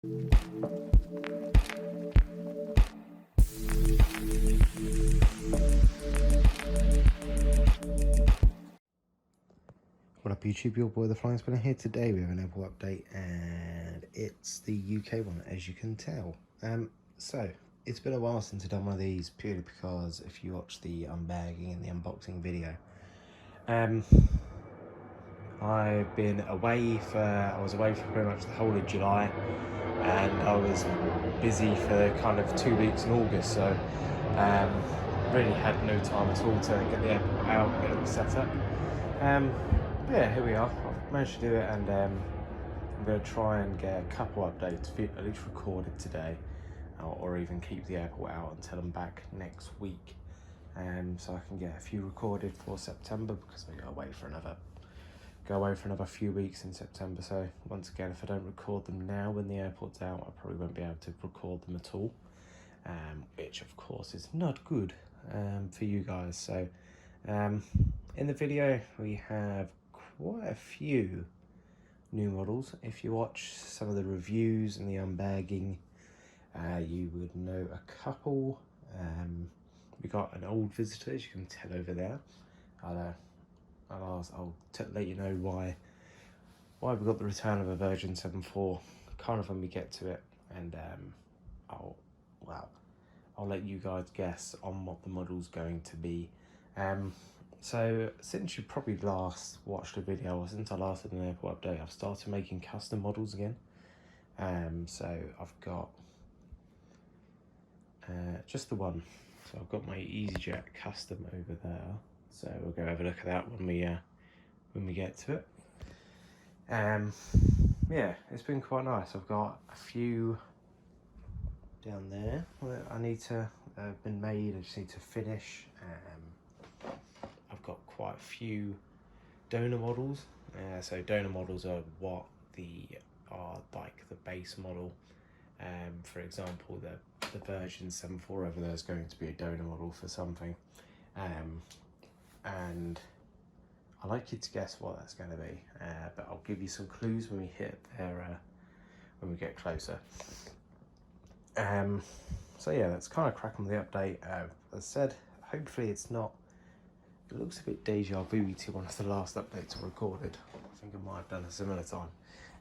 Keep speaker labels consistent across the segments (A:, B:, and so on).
A: What up YouTube, your boy the Flying Spinner here. Today we have an airport update and it's the UK one, as you can tell. So it's been a while since I've done one of these, purely because if you watch the unbagging and the unboxing video, I've been away I was away for pretty much the whole of July, and I was busy for kind of 2 weeks in August, so really had no time at all to get the airport out and get it all set up. Yeah, here we are. I've managed to do it, and I'm going to try and get a couple updates, at least recorded today, or even keep the airport out until I'm back next week, so I can get a few recorded for September, because I go away for another few weeks in September. So once again, if I don't record them now when the airport's out, I probably won't be able to record them at all, which of course is not good for you guys. So in the video we have quite a few new models. If you watch some of the reviews and the unbagging, you would know a couple. We got an old visitor, as you can tell over there. I'll let you know why we got the return of a version 7.4 kind of when we get to it, and I'll let you guys guess on what the model's going to be. So since you probably last watched a video, or since I last did an airport update, I've started making custom models again. So I've got just the one. So I've got my EasyJet custom over there. So we'll go have a look at that when we get to it. Yeah, it's been quite nice. I've got a few down there that I need to have been made. I just need to finish. I've got quite a few donor models. So donor models are like the base model. For example, the version 7.4 over there is going to be a donor model for something. And I'd like you to guess what that's going to be, but I'll give you some clues when we hit there, when we get closer. So yeah, that's kind of cracking the update. As I said, hopefully it looks a bit deja vu to one of the last updates I recorded. I think I might have done a similar time.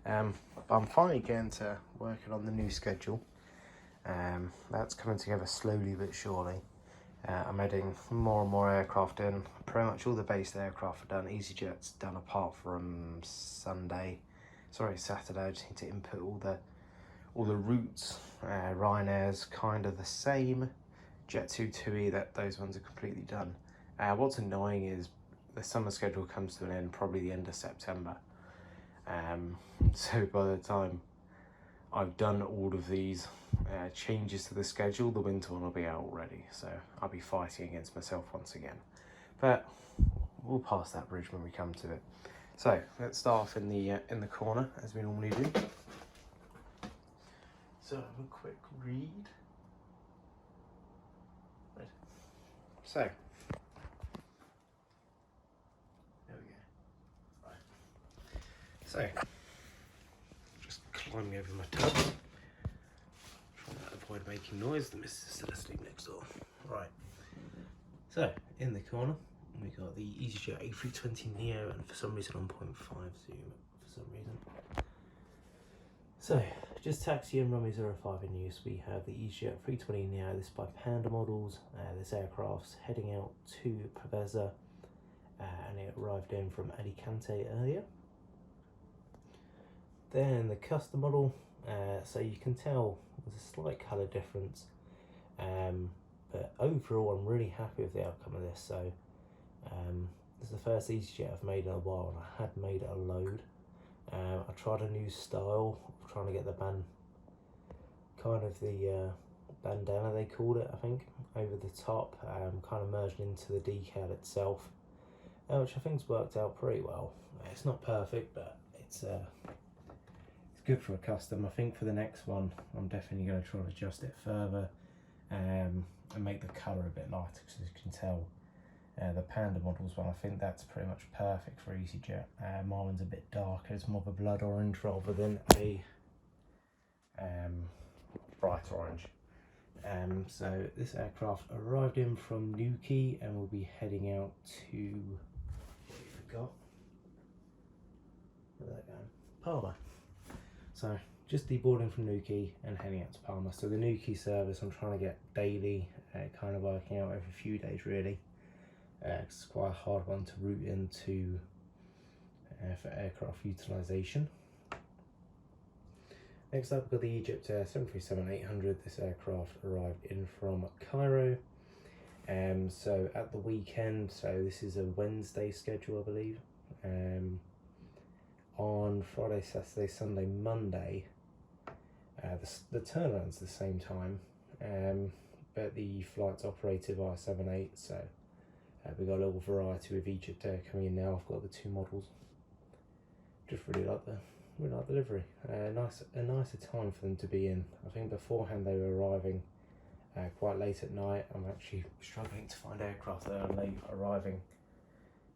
A: But I'm finally getting to working on the new schedule. That's coming together slowly but surely. I'm adding more and more aircraft in. Pretty much all the based aircraft are done. EasyJet's done apart from Saturday. I just need to input all the routes. Ryanair's kind of the same. Jet2 those ones are completely done. What's annoying is the summer schedule comes to an end probably the end of September. So by the time I've done all of these changes to the schedule, the winter one will be out already, so I'll be fighting against myself once again. But we'll pass that bridge when we come to it. So let's start off in the corner, as we normally do. So have a quick read. So there we go. Right. So just climbing over my tub. Avoid making noise. The missus is still asleep next door. Right. So in the corner we got the EasyJet A320neo, and for some reason on 0.5 zoom for some reason. So just taxi and runway 05 in use. We have the EasyJet 320neo. This is by Panda Models. This aircraft's heading out to Pavesa, and it arrived in from Alicante earlier. Then the custom model. So you can tell there's a slight colour difference, but overall I'm really happy with the outcome of this. So this is the first EasyJet I've made in a while, and I had made a load. I tried a new style of trying to get the bandana they called it, I think, over the top, kind of merged into the decal itself, which I think's worked out pretty well. It's not perfect, but it's good for a custom. I think for the next one I'm definitely going to try and adjust it further, and make the colour a bit lighter, because as you can tell, the Panda Models one, I think that's pretty much perfect for EasyJet. My one's a bit darker, it's more of a blood orange rather than a bright orange. So this aircraft arrived in from Newquay and will be heading out to, what we forgot, where's that going? Palma. So just deboarding from Newquay and heading out to Palma. So the Newquay service I'm trying to get daily, kind of working out every few days really. It's quite a hard one to route into for aircraft utilisation. Next up, we've got the Egypt Air 737-800. This aircraft arrived in from Cairo. So at the weekend, so this is a Wednesday schedule, I believe. On Friday, Saturday, Sunday, Monday, the turnaround's the same time, but the flight's operated via 7-8, so we've got a little variety with Egypt Air coming in now. I've got the two models. Just really like the livery. A nicer time for them to be in. I think beforehand they were arriving quite late at night. I'm actually struggling to find aircraft that are arriving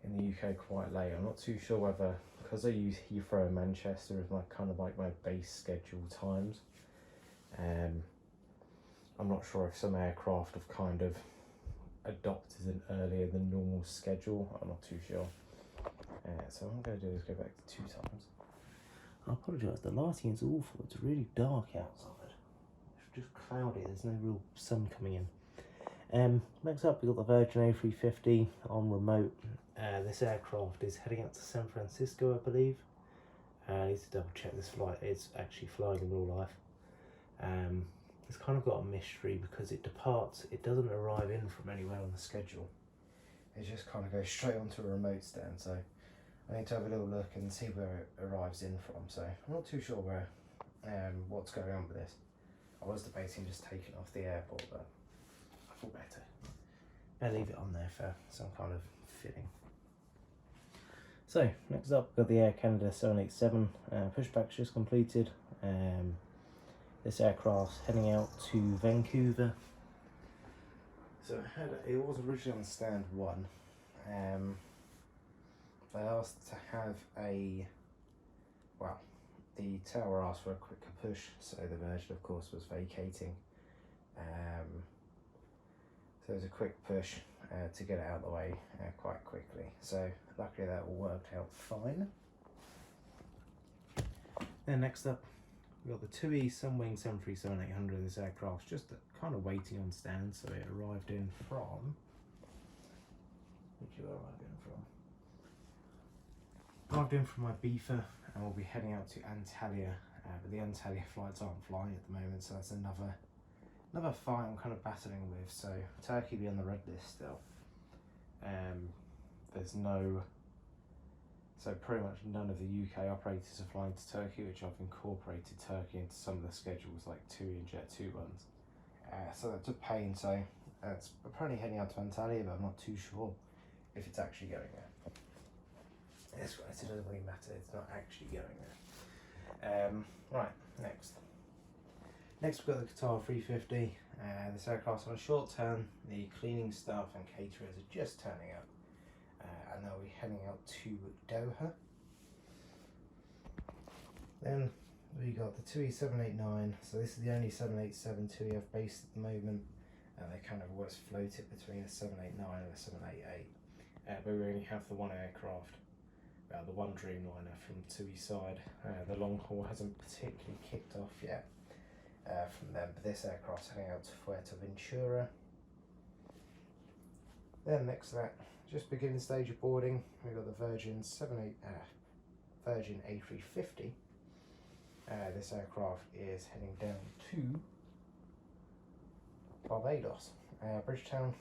A: in the UK quite late. I'm not too sure whether, because I use Heathrow and Manchester as my base schedule times. I'm not sure if some aircraft have kind of adopted an earlier than normal schedule. I'm not too sure. So what I'm going to do is go back to 2 times. I apologise, the lighting is awful. It's really dark outside. It's just cloudy. There's no real sun coming in. Next up, we've got the Virgin A350 on remote. This aircraft is heading out to San Francisco, I believe. I need to double check this flight is actually flying in real life. It's kind of got a mystery because it departs, it doesn't arrive in from anywhere on the schedule. It just kind of goes straight onto a remote stand, so I need to have a little look and see where it arrives in from. So I'm not too sure where, what's going on with this. I was debating just taking it off the airport, but I thought better leave it on there for some kind of fitting. So next up, we've got the Air Canada 787. Pushback's just completed. This aircraft's heading out to Vancouver. So it was originally on stand 1. They asked to have the tower asked for a quicker push, so the Virgin of course was vacating. So it was a quick push to get it out of the way quite quickly. So luckily that all worked out fine. Then next up, we've got the TUI Sunwing 737-800. This aircraft's just kind of waiting on stand, so it arrived in from... Where'd you arrive in from? Arrived in from Ibiza, and we'll be heading out to Antalya, but the Antalya flights aren't flying at the moment, so that's another fight I'm kind of battling with. So Turkey be on the red list still. There's no... So pretty much none of the UK operators are flying to Turkey, which I've incorporated Turkey into some of the schedules, like TUI and Jet2 ones. So that's a pain. So it's apparently heading out to Antalya, but I'm not too sure if it's actually going there. It's right, it doesn't really matter, it's not actually going there. Right, next we've got the Qatar 350. This aircraft's on a short turn. The cleaning staff and caterers are just turning up. And they'll be heading out to Doha. Then we got the TUI 789. So this is the only 787 TUI I've based at the moment. They kind of always float it between a 789 and a 788. But we only have the one aircraft, the one Dreamliner from TUI side. The long haul hasn't particularly kicked off yet from them, but this aircraft's heading out to Fuerteventura. Then next to that, just beginning stage of boarding, we've got the Virgin A350. This aircraft is heading down to Barbados, Bridgetown.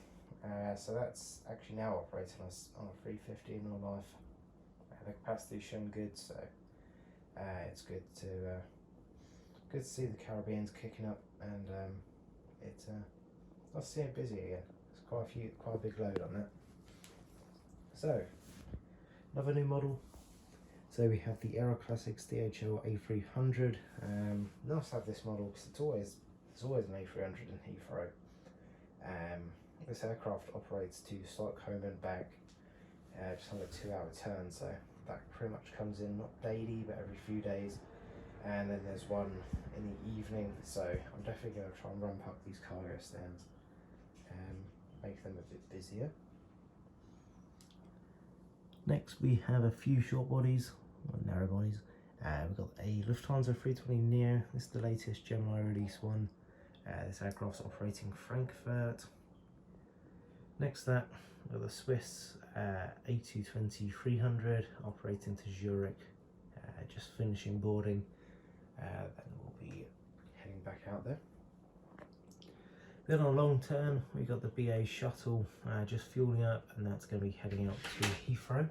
A: So that's actually now operating on a 350 in real life. The capacity's shown good, so it's good to see the Caribbean's kicking up, and it's nice to see it busy again. There's quite a big load on that. So another new model. So we have the Aero Classics DHL A300. Nice to have this model because there's always an A300 in Heathrow. This aircraft operates to Stockholm and back, just on a 2-hour turn, so that pretty much comes in not daily but every few days. and then there's one in the evening, so I'm definitely going to try and ramp up these cargo stands and make them a bit busier. Next we have a few short bodies, or narrow bodies. We've got a Lufthansa 320 Neo. This is the latest Gemini release one. This aircraft's operating Frankfurt. Next to that, we've got the Swiss A220-300 operating to Zurich, just finishing boarding. Then we'll be heading back out there. Then on a long turn, we got the BA shuttle just fueling up, and that's going to be heading out to Heathrow.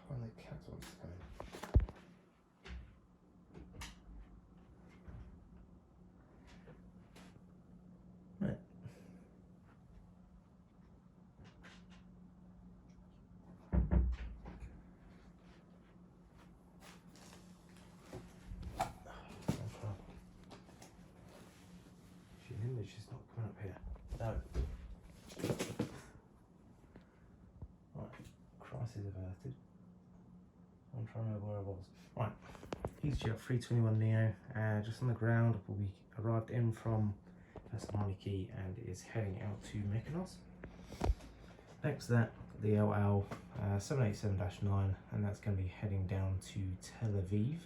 A: When the cat wants to come in. Right. She's in, but she's not coming up here. No. Right. Crisis averted. I'm trying to remember where I was. Right, EasyJet 321 Neo, just on the ground. Will be arrived in from Thessaloniki and is heading out to Mykonos. Next to that, the El Al 787-9, and that's going to be heading down to Tel Aviv.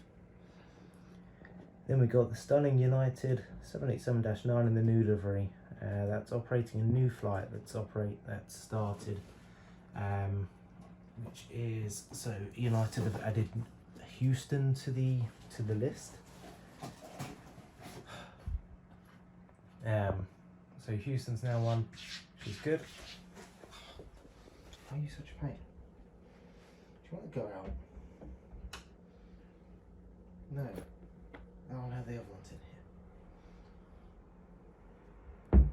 A: Then we got the stunning United 787-9 in the new livery. That's operating a new flight that's started. Which is, so United have added Houston to the list. So Houston's now one, which is good. Why are you such a pain? Do you want to go out? No. Oh no, the other one's in here.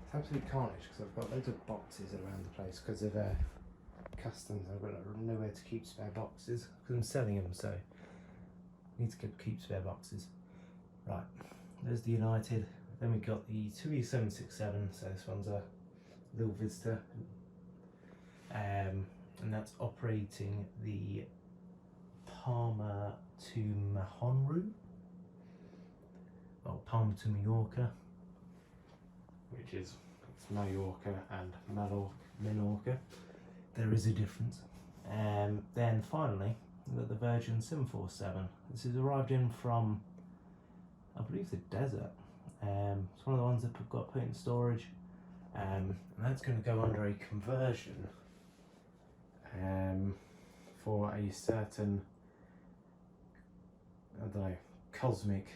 A: It's absolute carnage because I've got loads of boxes around the place because of customs. I've got nowhere to keep spare boxes because I'm selling them, so I need to keep spare boxes. Right, there's the United. Then we got the 2E767, so this one's a little visitor, and that's operating the Palma to Mahonru, well, Palma to Mallorca, which is Mallorca and Menorca. There is a difference. Then finally, we've got the Virgin 747. This has arrived in from, I believe, the desert. It's one of the ones that got put in storage, and that's going to go under a conversion for a certain, I don't know, cosmic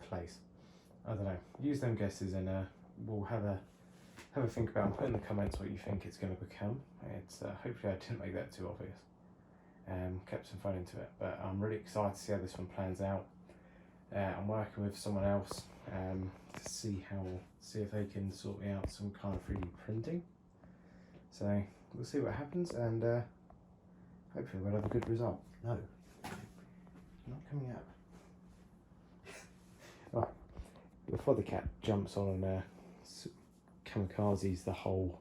A: place. I don't know. Use them guesses, and we'll have a think about and put in the comments what you think it's going to become. It's hopefully I didn't make that too obvious. Kept some fun into it, but I'm really excited to see how this one plans out. I'm working with someone else to see if they can sort me out some kind of 3D printing. So we'll see what happens, and hopefully we'll have a good result. No, not coming up. Right, before the cat jumps on and kamikazes the whole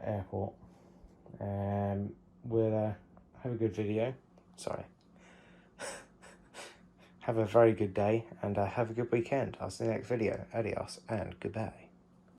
A: airport, we'll have a good video. Sorry. Have a very good day, and have a good weekend. I'll see you in the next video. Adios and goodbye.